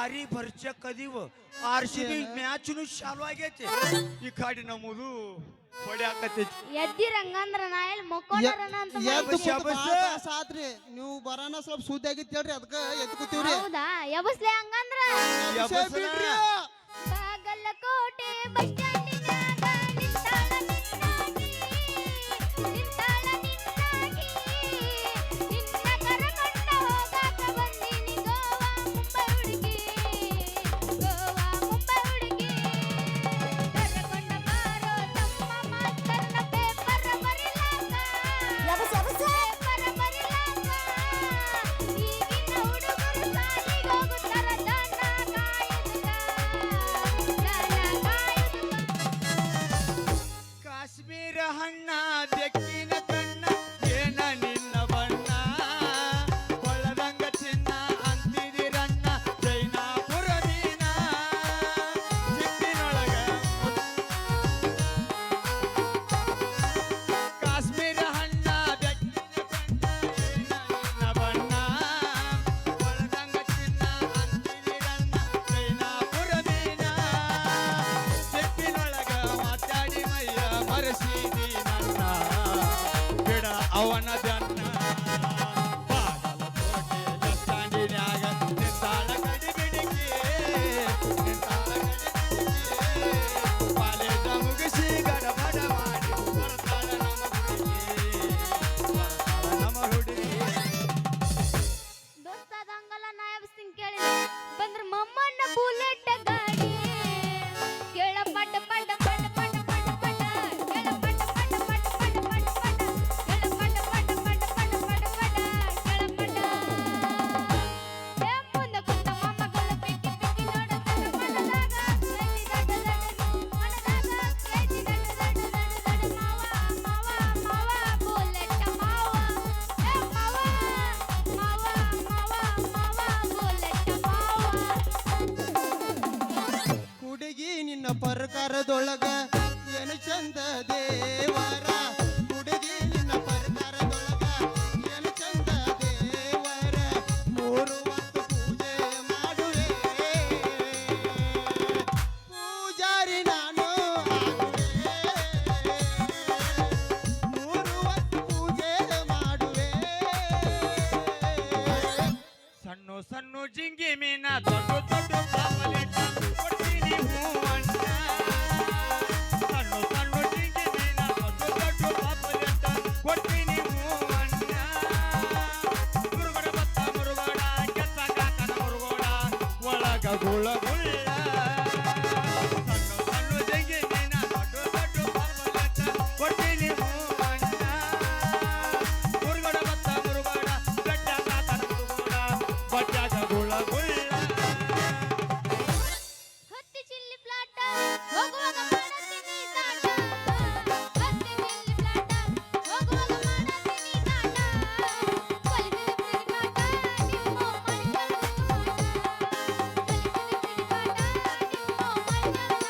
ಭಾರಿ ಭರ್ಚಕ್ ಅದೀವ RCB match ಚಾಲು ಆಗೈತಿ ಈ ಕಾಡಿ ನಮ್ಮದು ಹೊಡ್ಯಾಕತ್ತೈತಿ ಎದ್ದಿರಂಗಂದ್ರ ನಾ ಎಲ್ಲಿ ಮಕ್ಕೊಂಡರನ ಅಂತ ಸಾತ್ರಿ ನೀವು ಬರಾನ ಸ್ವಲ್ಪ ಸುದ್ದಿ ಆಗಿತ್ತು ಹೇಳ್ರಿ ಅದಕ್ಕೆ ಎದ್ದು ಕೂತೀವ್ರಿ ಹೌದಾ ಎಬಸ್ಲೆ ಹಂಗಂದ್ರ ಬಾಗಲಕೋಟೆ ಬಸ್ ಸ್ಟ್ಯಾಂಡಿನ್ಯಾಗ ನಿಂತಾಳ ನಿನ್ನಾಗಿ ನಿಂತಾಳ ನಿನ್ನಾಗಿ ನಿನ್ನ ಕರಕೊಂಡ ಹೋಗಾಕ ಬಂದೀನಿ ಗೋವಾ ಮುಂಬೈ ಹುಡುಗಿ ಕರಕೊಂಡ ಬಾರೋ ತಮ್ಮ ಮಾಸ್ತರ್ನ ಪೇಪರ್ ಬರಿಲಾಕ ಪೇಪರ್ ಬರಿಲಾಕ ಈಗಿನ ಹುಡುಗರು ಶಾಲಿಗೆ ಹೋಗುತ್ತಾರ ದನ ಕಾಯುವುದಕ್ಕ ಕಾಶ್ಮೀರ ಹಣ್ಣ ಬೆಕ್ಕಿನ ಕಣ್ಣ ಏನ ನಿನ್ನ ಬಣ್ಣ ಒಳದಂಗ ಚಿನ್ನ ಅಂತಿದಿರಣ್ಣ ಜೈನಾಪುರ ಮೀನ ಚಿಟ್ಟಿನೊಳಗ ಕಾಶ್ಮೀರ ಹಣ್ಣ ಬೆಕ್ಕಿನ ಕಣ್ಣ ಏನ ನಿನ್ನ ಬಣ್ಣ ಒಳದಂಗ ಚಿನ್ನ ಅಂತಿದಿರಣ್ಣ ಜೈನಾಪುರ ಮೀನ ಚಿಟ್ಟಿನೊಳಗ ಮಾತಾಡಿ ಮೈಯ ಮರಸಿದಿ ನನ್ನ ಬಿಡ ಅವನ ದನ್ನ ಬಾಗಲಕೋಟೆ ಬಸ್ ಸ್ಟ್ಯಾಂಡಿನ್ಯಾಗ ನಿಂತಾಳ ಗಡಿ ಬಿಡಿಗೆ ನಿಂತಾಳ ಗಡಿ ಬಿಡಿಗೆ ಕಾಲೇಜ ಮುಗಿಸಿ ಗಡಬಡ ಮಾಡಿ ಬರ್ತಾಳ ನಮ್ಮ ಹುಡುಗಿ ದೋಸ್ತ ಅದಂಗಲ್ಲ ನಾ ಎಬ್ಸ್ತೀನಿ ಕೇಳಿ ಬಂದ್ರ ಮಮ್ಮಣ್ಣ ಬುಲೆಟ್ ಗಾಡಿ ಕೇಳ ಪಟ ಪಟ ಪಟ ಪಟ ಪಟ ಪಟ ಕೇಳ ಪಟ ಪಟ ಪಟ ಪಟ ಪಟ ಪಟ ಕೇಳ ಪಟ ಪಟ ಪಟ ಪಟ ಪಟ ಪಟ ಕೇಳ ಪಟ ಏ ಮುಂದೆ ಕುಂತ ಮಮ್ಮ ಗಲ ಪಿಕ್ಕಿ ಪಿಕ್ಕಿ ನೋಡುತ್ತಾನ ಮನದಾಗ ಕೈದಿ ದಡ್ಡ ದಡ್ಡ ಮನದಾಗ ಕೈದಿ ದಡ್ಡ ದಡ್ಡ ದಡ್ಡ ದಡ್ಡ ಮಾವ ಮಾವ ಮಾವ ಬುಲೆಟ್ ಮಾವ ಏ ಮಾವ ಮಾವ ಮಾವ ಮಾವ ಬುಲೆಟ್ ಮಾವ ಹುಡುಗಿ ನಿನ್ನ ಪರ್ಕಾರದೊಳಗ ಏನು ಚಂದ ದೇವರ ಹುಡುಗಿ ನಿನ್ನ ಪರ್ಕಾರದೊಳಗ ಏನು ಚಂದ ದೇವರ 3 ಹೊತ್ತು ಪೂಜೆ ಮಾಡುವೆ ಪೂಜಾರಿ ನಾನು ಆಗುವೆ 3 ಹೊತ್ತು ಪೂಜೆ ಮಾಡುವೆ ಸಣ್ಣ ಸಣ್ಣ ಜಿಂಗಿ ಮೀನ ದೊಡ್ಡ ದೊಡ್ಡ ಪಾಪಲೆಟ್ಟ ಕೊಡ್ತೀನಿ ಹೂವಣ್ಣ ಸಣ್ಣ ಸಣ್ಣ ಜಿಂಗಿ ಮೀನ ದೊಡ್ಡ ದೊಡ್ಡ ಪಾಪಲೆಟ್ಟ ಕೊಡ್ತೀನಿ ಹೂವಣ್ಣ ಮುರುಗಡ ಬತ್ತ ಮುರುಗಡ ಕೆತ್ತ ಕಾಕನ ಮುರುಗೋಡ ಒಳಗ ಗುಳ ಗುಳ್ಳ ಸಣ್ಣ ಸಣ್ಣ ಜಿಂಗಿ ಮೀನ ದೊಡ್ಡ ದೊಡ್ಡ ಪಾಪಲೆಟ್ಟ ಕೊಡ್ತೀನಿ ಹೂವಣ್ಣ ಮುರುಗಡ ಬತ್ತ ಮುರುಗೋಡ ಗಡ್ಡ ಕಾಕನ ಮುರುಗೋಡ ಬಡ್ಡಾಗ ಗುಳ ಗುಳ್ಳ ಹತ್ತಿ ಚಿಲ್ಲಿ ಪ್ಲಾಟ ಹೋಗುವಾಗ ಮಾಡತೀನಿ ತಾಟ ಹತ್ತಿ ಚಿಲ್ಲಿ ಪ್ಲಾಟ ಹೋಗುವಾಗ ಮಾಡತೀನಿ ತಾಟ ಕೊಲಿಸಿದ ಪಿಡಿಪಾಟ ನಿಮ್ಮ ಮೈಕಲ್ ಕೊಲಿಸಿದ ಪಿಡಿಪಾಟ ನಿಮ್ಮ ಮೈಕಲ್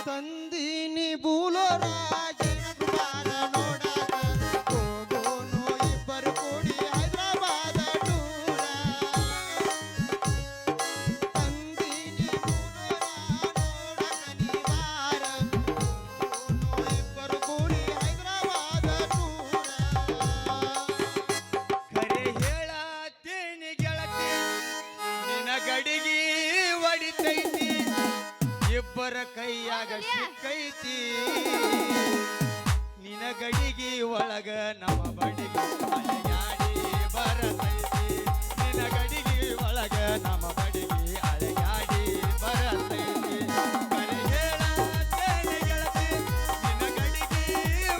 ತಂದೀನಿ ಬೂಲೋರಾಜ ಕುಮಾರ ನೋಡಾಕ ಹೋಗೋನು ಇಬ್ಬರು ಕೂಡಿ ಹೈದರಾಬಾದ ಟೂರ ತಂದೀನಿ ಬೂಲೋರ ನೋಡಾಕ ನೀವಾರ ಹೋಗೋನು ಇಬ್ಬರು ಕೂಡಿ ಹೈದರಾಬಾದ ಟೂರ ಕರೆ ಹೇಳತ್ತೇನಿ ಗೆಳತಿ ನಿನ ಗಡಿಗೆ ಹೊಡಿತೈತಿ ಇಬ್ಬರ ಕೈಯಾಗ ಸಿಕ್ಕೈತಿ ನಿನ ಗಡಿಗೆ ಒಳಗ ನಮ್ಮ ಬಡಿಗೆ ಅಲೆಗಾಡಿ ಬರತೈತಿ ನಿನ ಗಡಿಗೆ ಒಳಗ ನಮ್ಮ ಬಡಿಗೆ ಅಲೆಗಾಡಿ ಬರತೈತಿ ಕರೆ ಹೇಳತ್ತೇನಿ ಗೆಳತಿ ನಿನ ಗಡಿಗೆ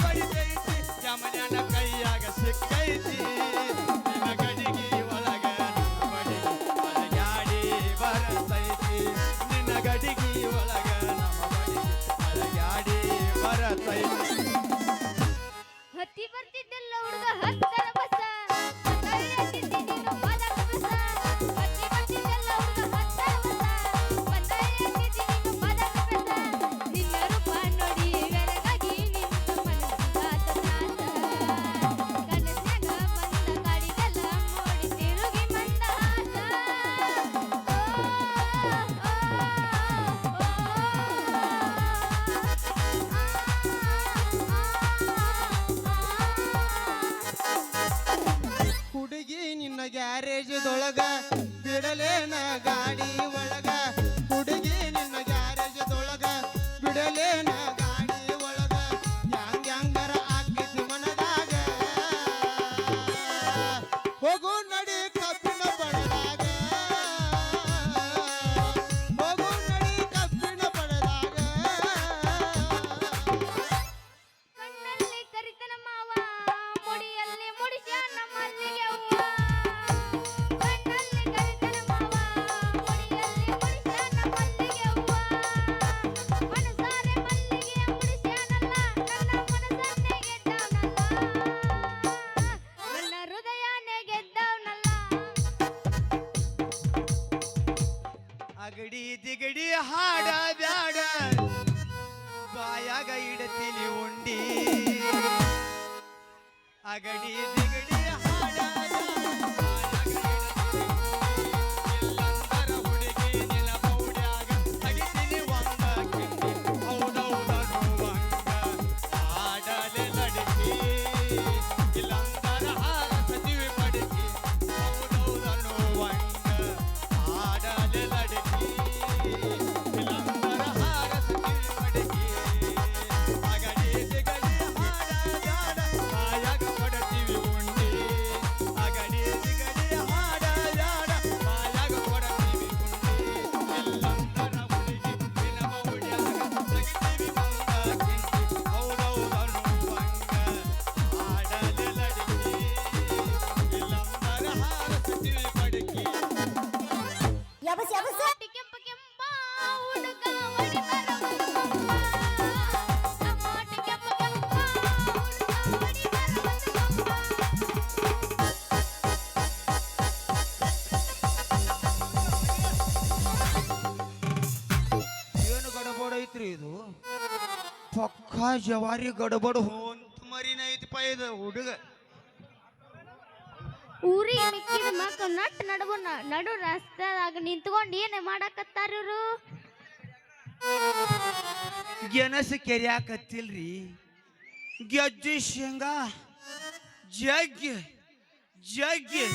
ಹೊಡಿತೈತಿ ಯಮನ್ಯನ ಕೈಯಾಗ ಸಿಕ್ಕೈತಿ ನಿನ ಗಡಿಗೆ ಒಳಗ ನಮ್ಮ ಬಡಿಗೆ ಅಲೆಗಾಡಿ ಬರತೈತಿ ನಿನ್ನ ಗಡಿಗೆ ಒಳಗ ನಮ್ಮ ಬಡಿಗೆ ಅಲೆಗಾಡಿ ಬರತೈತಿ ಹತ್ತಿ ಬರ್ತಿದ್ದೆಲ್ಲ ಹುಡುಗ ಹತ್ತರ ಬಸ ಗ್ಯಾರೇಜದೊಳಗ ಬಿಡಲೇನ ಗಾಡಿ ಒಳಗ ಹುಡುಗಿ ನಿನ್ನ ಗ್ಯಾರೇಜದೊಳಗ ಬಿಡಲೇನ ಗಾಡಿ ಒಳಗ ಹ್ಯಾಂಗ್ಯಾರ ಆಗ್ತೈತಿ ಮನದಾಗ ಹೋಗು ನಡಿ ಕಬ್ಬಿನ ಪಡದಾಗ ಹೋಗು ನಡಿ ಕಬ್ಬಿನ ಪಡದಾಗ ಕಣ್ಣಲ್ಲಿ ಕರಿತನ ಮಾವ ಮುಡಿಯಲ್ಲಿ ಮುಡಿಸ್ಯಾನ ಮಲ್ಲಿಗೆ ಹೂವ ಕಣ್ಣಲ್ಲಿ ಕರಿತನ ಮಾವ ಮುಡಿಯಲ್ಲಿ ಮುಡಿಸ್ಯಾನ ಮಲ್ಲಿಗೆ ಹೂವ ಮನಸಾರೆ ಮಲ್ಲಿಗೆ ಮುಡಿಸ್ಯಾನಲ್ಲ ನನ್ನ ಮನಸ್ಸನ್ನೇ ಗೆದ್ದವನಲ್ಲ ನನ್ನ ಹೃದಯನೇ ಗೆದ್ದವನಲ್ಲ ಅಗಡಿ ದಿಗಡಿ ಹಾಡ ಬ್ಯಾಡ ಬಾಯಾಗ ಇಡತೀನಿ ಉಂಡಿ ಅಗಡಿ ದಿಗಡಿ ಹಾಡ ಎಲ್ಲಂದರ ಹುಡುಗಿ ನಿನ್ನ ಪೌಡ್ಯಾಗ ಅಡಿತೀನಿ ಒಂದ ಕಿಂಡಿ ಹೌದೌದನುವಂಗ ಆಡಲೆ ಲಡಕಿ ಇಲ್ಲಂದರ ಹಾರಸತಿವಿ ಪಡಕಿ ಹೌದೌದನುವಂಗ ಆಡಲೆ ಲಡಕಿ ಇಲ್ಲಂದರ ಹಾರಸತಿವಿ ಪಡಕಿ ಅಗಡಿ ದಿಗಡಿ ಹಾಡ ಬ್ಯಾಡ ಬಾಯಾಗ ಕೊಡತೀವಿ ಉಂಡಿ ಅಗಡಿ ದಿಗಡಿ ಹಾಡ ಬ್ಯಾಡ ಬಾಯಾಗ ಕೊಡತೀವಿ ಉಂಡಿ ಎಲ್ಲಂದರ ಹುಡುಗಿ ನಿನ್ನ ಮೌಡ್ಯಾಗ ತೆಗಿತೀವಿ ಒಂದ ಕಿಂಡಿ ಹೌದೌದನುವಂಗ ಆಡಲೆ ಲಡಕಿ ಇಲ್ಲಂದರ ಹಾರಸತಿವಿ ಪಡಕಿ ಟಮಾಟಿ ಕೆಂಪ ಕೆಂಪ ಹುಡುಗ ಹೊಡಿತಾರ ಒಂದು ಕೊಂಬ. ಟಮಾಟಿ ಕೆಂಪ ಕೆಂಪ ಹುಡುಗ ಹೊಡಿತಾರ ಒಂದು ಕೊಂಬ. ಏನು ಗಡಬಡ ಐತ್ರಿ ಇದು ಪಕ್ಕ ಜವಾರಿ ಗಡಬಡ ಹೊಂತ ಮರಿನ ಐತಿಪ್ಪ ಇದು ಹುಡುಗ ಊರಿಗೆ ಮಿಕ್ಕಿದ ಮಕ್ಕಳು ನಡು ರಸ್ತೆದಾಗ ನಿಂತ್ಕೊಂಡು ಏನೇ ಮಾಡಾಕತ್ತಾರ ಇವ್ರು ಗೆಣಸ ಕೆರ್ಯಾಕತ್ತಿಲ್ರಿ ಗೆಜ್ಜಿ ಶೇಂಗಾ ಜಗ್ಗಿ ಜಗ್ಗಿ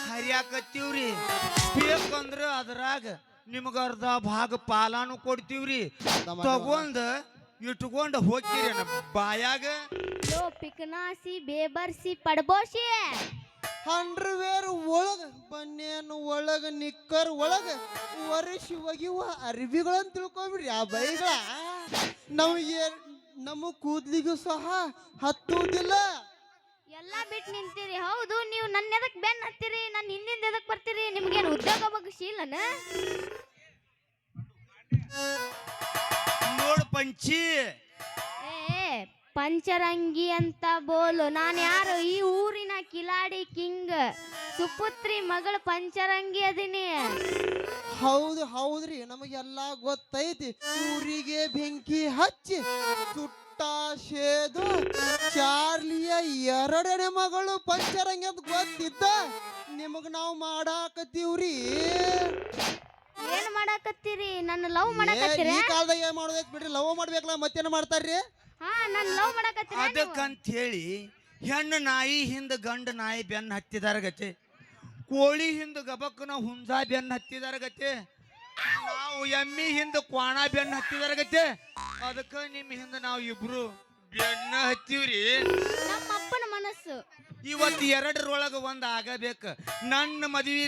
ಹರಿಯಾಕತ್ತೀವ್ರಿ ಬೇಕಂದ್ರ ಅದ್ರಾಗ ನಿಮ್ಗ ಅರ್ಧ ಭಾಗ ಪಾಲಾನು ಕೊಡ್ತೀವ್ರಿ ತಗೊಂಡ್ ಇಟ್ಕೊಂಡ್ ಹೋಗ್ತೀರಿ ಬಾಯಾಗ ಲೋ ಪಿಕನಾಸಿ ಬೇಬರ್ಸಿ ಪಡ್ಬೋಸಿ ಅಂಡರ್ವೇರ್ ಒಳಗ ಬನ್ನೇನು ಒಳಗ ನಿಕ್ಕರ್ ಒಳಗ ವರ್ಷ ಒಗಿಯುವ ಅರ್ಬಿಗಳನ್ನ ತಿಳ್ಕೊಬಿಡ್ರಿ ಆ ಬೈಗಳ ನಮ್ಮ ಕೂದ್ಲಿಗೂ ಸಹ ಹತ್ತುವುದಿಲ್ಲ. ಎಲ್ಲ ಬಿಟ್ಟು ನಿಂತೀರಿ ಹೌದು ನೀವು ನನ್ನ ಎದಕ್ ಬೆನ್ ಹತ್ತೀರಿ ನನ್ನ ಹಿಂದಿಂದ ಎದಕ್ ಬರ್ತೀರಿ ನಿಮ್ಗೇನು ಉದ್ಯೋಗ ಬಗ್ಶೀಲನ ನೋಡ್ ಪಂಚಿ ಏ ಪಂಚರಂಗಿ ಅಂತ ಬೋಲು ನಾನು ಯಾರು ಈ ಊರಿನ ಕಿಲಾಡಿ ಕಿಂಗ್ ಸುಪುತ್ರಿ ಮಗಳ ಪಂಚರಂಗಿ ಅದೀನಿ ಹೌದ್ರಿ ನಮಗೆಲ್ಲ ಗೊತ್ತೈತಿ. ಊರಿಗೆ ಬೆಂಕಿ ಹಚ್ಚಿ ಸುಟ್ಟ ಶೇದು ಚಾರ್ಲಿಯ ಎರಡನೇ ಮಗಳು ಪಂಚರಂಗಿ ಅಂತ ಗೊತ್ತಿದ್ದ ನಿಮಗ್ ನಾವು ಮಾಡಾಕತ್ತೀವ್ರಿ. ಏನ್ ಮಾಡಾಕತ್ತೀರಿ ನನ್ನ ಲವ್ ಈ ಮಾಡಾಕತ್ತೀರ ಕಾಲದಾಗ ಏನ್ ಮಾಡೋದೈತಿ ಬಿಡ್ರಿ, ಲವ್ ಮಾಡ್ಬೇಕಲ್ಲ ಮತ್ತೇನ್ ಮಾಡ್ತಾರ್ರಿ? ಹಾ ನನ್ನ ಲವ್ ಮಾಡಾಕತ್ತೀರ ಅದಕ್ಕಂತ ಹೇಳಿ ಹೆಣ್ಣು ನಾಯಿ ಹಿಂದ ಗಂಡ ನಾಯಿ ಬೆನ್ನ ಹತ್ತಿದಾರ ಗತೆ, ಕೋಳಿ ಹಿಂದ ಗಬಕ್ಕನ ಹುಂಜ ಬೆನ್ನ ಹತ್ತಿದಾರ ಗತೆ, ನಾವು ಎಮ್ಮಿ ಹಿಂದ ಕ್ವಾಣ ಬೆನ್ನ ಹತ್ತಿದಾರ ಗತೆ. ಅದಕ್ಕ ನಿಮ್ ಹಿಂದ ನಾವು ಇಬ್ರು ಬೆನ್ನ ಹತ್ತಿವ್ರಿ. ನಮ್ಮ ಅಪ್ಪನ ಮನಸ್ಸು ಇವತ್ತು ಎರಡರೊಳಗ ಒಂದ್ ಆಗಬೇಕ. ನನ್ನ ಮದ್ವಿ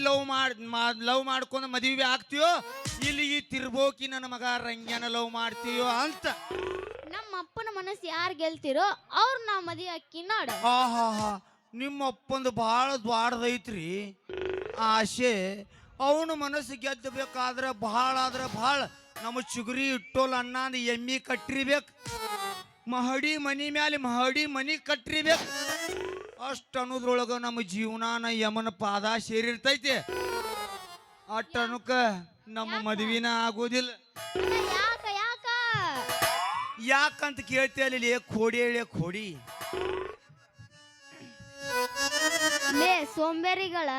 ಲವ್ ಮಾಡ್ಕೊಂಡು ಮದ್ವಿ ಆಗ್ತೀಯೋ ಇಲ್ಲಿ ಈ ತಿರ್ಬೋಕಿ ನನ್ನ ಮಗ ರಂಗ್ಯನ ಲವ್ ಮಾಡ್ತೀಯೋ ಅಂತ. ನಮ್ಮ ಅಪ್ಪನ ಮನಸ್ಸು ಯಾರು ಗೆಲ್ತಿರೋ ಅವ್ರ ನಾವು ಮದುವೆ ಅಕ್ಕಿ ನೋಡ. ಆಹಾ ನಿಮ್ಮ ಅಪ್ಪಂದು ಭಾಳ ದ್ವಾಡದೈತ್ರಿ ಆಸೆ. ಅವನ ಮನಸ್ಸು ಗೆದ್ದಬೇಕಾದ್ರೆ ಭಾಳ ಆದ್ರೆ ಭಾಳ ನಮ್ಮ ಚಿಗುರಿ ಇಟ್ಟೋಲ್ ಅನ್ನಂದು ಎಮ್ಮಿ ಕಟ್ಟಿರ್ಬೇಕು, ಮಹಡಿ ಮನಿ ಮ್ಯಾಲೆ ಮಹಡಿ ಮನಿ ಕಟ್ಟಿರ್ಬೇಕು. ಅಷ್ಟು ಅನ್ನೋದ್ರೊಳಗ ನಮ್ಮ ಜೀವನಾನ ಯಮನ ಪಾದ ಸೇರಿರ್ತೈತಿ. ಅಷ್ಟ ಅನುಕ ನಮ್ಮ ಮದುವಿನ ಆಗೋದಿಲ್ಲ. ಯಾಕ ಯಾಕ ಯಾಕಂತ ಕೇಳ್ತೇಲಿ ಖೋಡಿ ಹೇಳಿ ಖೋಡಿ ಲೇ ಸೋಂಬೇರಿಗಳ